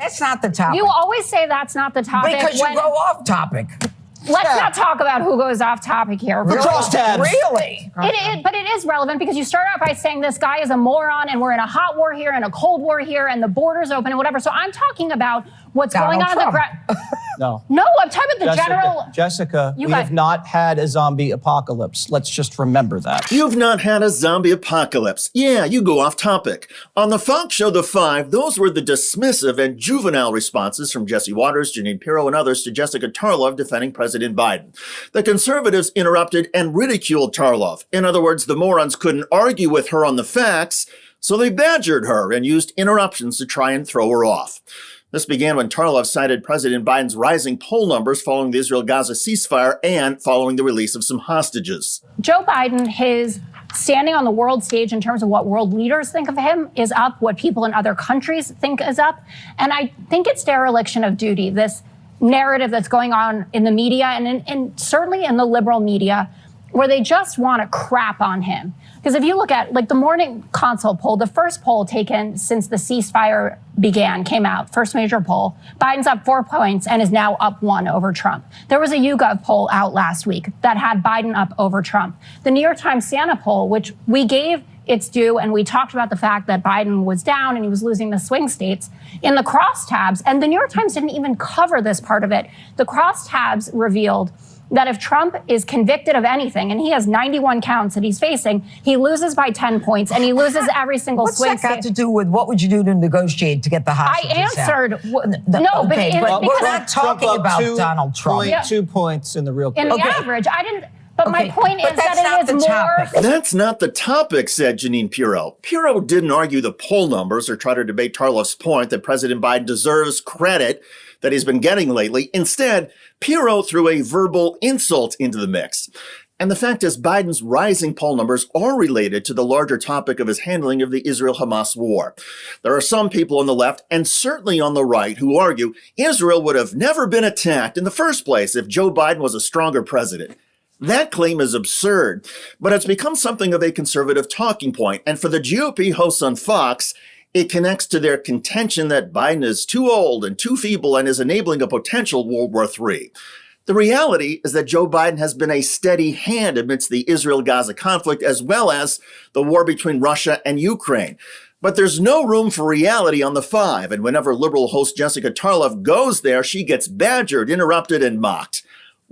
That's not the topic. You always say that's not the topic. Because you go off topic. Let's not talk about who goes off topic here. The crosstabs. Really? But it is relevant because you start out by saying this guy is a moron and we're in a hot war here and a cold war here and the border's open and whatever. So I'm talking about what's going on in the ground. No, I'm talking about the general. Jessica, we have not had a zombie apocalypse. Let's just remember that. You've not had a zombie apocalypse. Yeah, you go off topic. On the Fox show The Five, those were the dismissive and juvenile responses from Jesse Waters, Jeanine Pirro, and others to Jessica Tarlov defending President Biden. The conservatives interrupted and ridiculed Tarlov. In other words, the morons couldn't argue with her on the facts, so they badgered her and used interruptions to try and throw her off. This began when Tarlov cited President Biden's rising poll numbers following the Israel-Gaza ceasefire and following the release of some hostages. Joe Biden, his standing on the world stage in terms of what world leaders think of him is up, what people in other countries think is up. And I think it's dereliction of duty, this narrative that's going on in the media and certainly in the liberal media, where they just want to crap on him. Because if you look at the morning consult poll, the first poll taken since the ceasefire came out, first major poll, Biden's up 4 points and is now up 1 over Trump. There was a YouGov poll out last week that had Biden up over Trump. The New York Times Santa poll, which we gave its due, and we talked about the fact that Biden was down and he was losing the swing states in the crosstabs. And the New York Times didn't even cover this part of it. The crosstabs revealed that if Trump is convicted of anything, and he has 91 counts that he's facing, he loses by 10 points, and he loses every single swing state. What's that got to do with what would you do to negotiate to get the hostages I answered. Okay, but we're not talking about Donald Trump. 2 points in the real in the average. I didn't. But my point is that it is more. That's not the topic, said Jeanine Pirro. Pirro didn't argue the poll numbers or try to debate Tarlov's point that President Biden deserves credit that he's been getting lately. Instead, Pirro threw a verbal insult into the mix. And the fact is, Biden's rising poll numbers are related to the larger topic of his handling of the Israel-Hamas war. There are some people on the left, and certainly on the right, who argue Israel would have never been attacked in the first place if Joe Biden was a stronger president. That claim is absurd, but it's become something of a conservative talking point. And for the GOP hosts on Fox, it connects to their contention that Biden is too old and too feeble and is enabling a potential World War III. The reality is that Joe Biden has been a steady hand amidst the Israel-Gaza conflict, as well as the war between Russia and Ukraine. But there's no room for reality on the Five, and whenever liberal host Jessica Tarlov goes there, she gets badgered, interrupted, and mocked.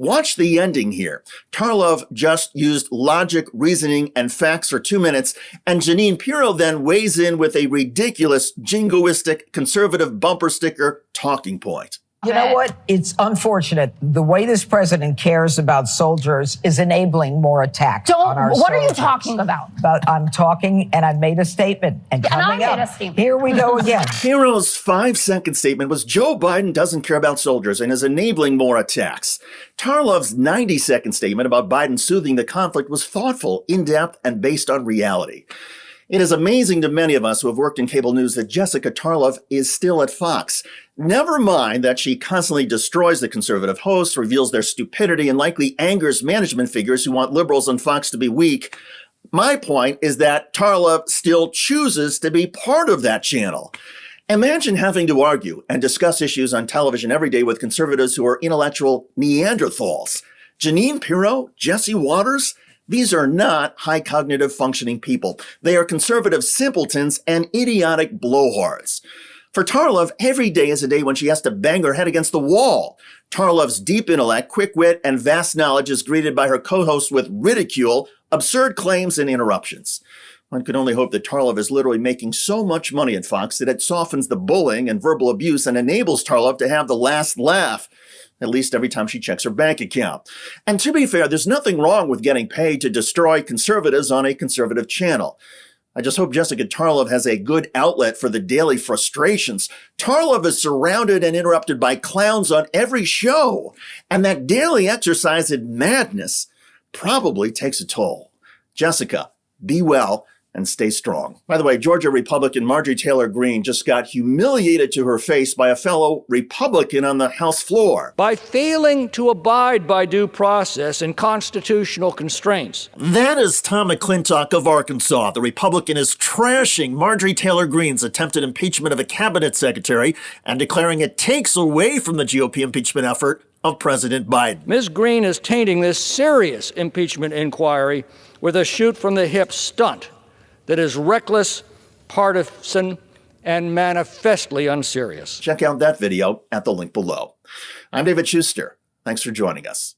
Watch the ending here. Tarlov just used logic, reasoning, and facts for 2 minutes, and Jeanine Pirro then weighs in with a ridiculous, jingoistic, conservative bumper sticker talking point. You know what? It's unfortunate. The way this president cares about soldiers is enabling more attacks on our soldiers. What are you talking about? I'm talking, and I've made a statement. And coming up, here we go again. Pirro's 5-second statement was Joe Biden doesn't care about soldiers and is enabling more attacks. Tarlov's 90-second statement about Biden soothing the conflict was thoughtful, in-depth, and based on reality. It is amazing to many of us who have worked in cable news that Jessica Tarlov is still at Fox. Never mind that she constantly destroys the conservative hosts, reveals their stupidity, and likely angers management figures who want liberals on Fox to be weak. My point is that Tarlov still chooses to be part of that channel. Imagine having to argue and discuss issues on television every day with conservatives who are intellectual Neanderthals. Jeanine Pirro, Jesse Waters, these are not high cognitive functioning people. They are conservative simpletons and idiotic blowhards. For Tarlov, every day is a day when she has to bang her head against the wall. Tarlov's deep intellect, quick wit, and vast knowledge is greeted by her co-hosts with ridicule, absurd claims, and interruptions. One can only hope that Tarlov is literally making so much money at Fox that it softens the bullying and verbal abuse and enables Tarlov to have the last laugh, at least every time she checks her bank account. And to be fair, there's nothing wrong with getting paid to destroy conservatives on a conservative channel. I just hope Jessica Tarlov has a good outlet for the daily frustrations. Tarlov is surrounded and interrupted by clowns on every show, and that daily exercise in madness probably takes a toll. Jessica, be well, and stay strong. By the way, Georgia Republican Marjorie Taylor Greene just got humiliated to her face by a fellow Republican on the House floor. By failing to abide by due process and constitutional constraints. That is Tom McClintock of Arkansas. The Republican is trashing Marjorie Taylor Greene's attempted impeachment of a cabinet secretary and declaring it takes away from the GOP impeachment effort of President Biden. Ms. Greene is tainting this serious impeachment inquiry with a shoot-from-the-hip stunt that is reckless, partisan, and manifestly unserious. Check out that video at the link below. I'm David Shuster. Thanks for joining us.